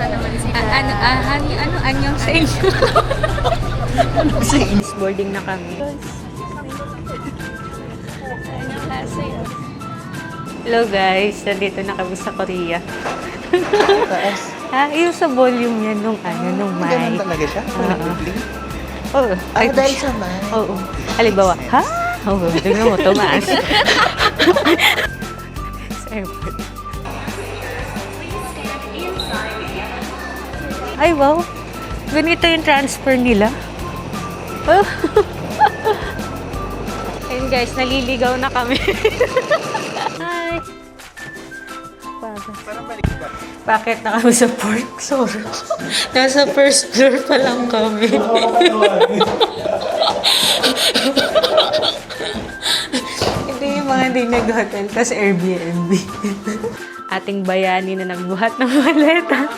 na naman sila. Anyong sa inyo? Boarding na kami. Anong klase yun? Hello guys, nandito na kami sa Korea. Taas. Yung sa volume yan nung nung Ganun mic. talaga siya? Oo. Dahil sa mic. Oo. Halimbawa, ha? Oo, tingnan mo, tumaas. Sa airport. Ay, wow. Ganito yung transfer nila. Oh. Ayun guys, naliligaw na kami. Hi. Bakit na kami sa fourth floor? Nasa first floor pa lang kami. Ito yung mga hindi nag-hotel, tapos Airbnb. Ating bayani na nagbuhat ng maleta.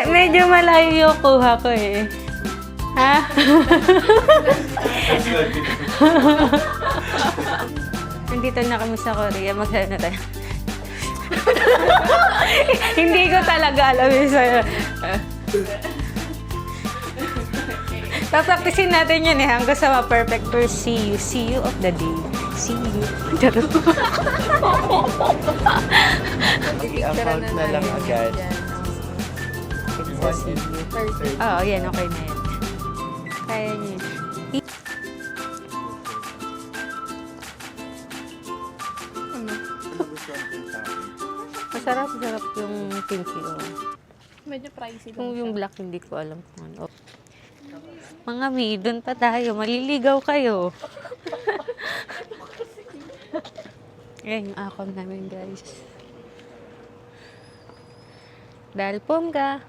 Medyo malayo yung kuha ko eh. Ha? Nandito na kami sa Korea. Magsaya na tayo. Hindi ko talaga alam yung sa'yo. Papraktisin natin yun eh. Hanggang sa ma-perfect for see you. See you of the day. See you. I-account na lang agad. Oo, yan. Okay na yan. Kaya niyo. Masarap yung pinky. Oh. Medyo pricey Kung lang yung siya. black, hindi ko alam kung ano. Mga mi, doon pa tayo. Maliligaw kayo. Ayan yung akong namin, guys. Dahil pongga.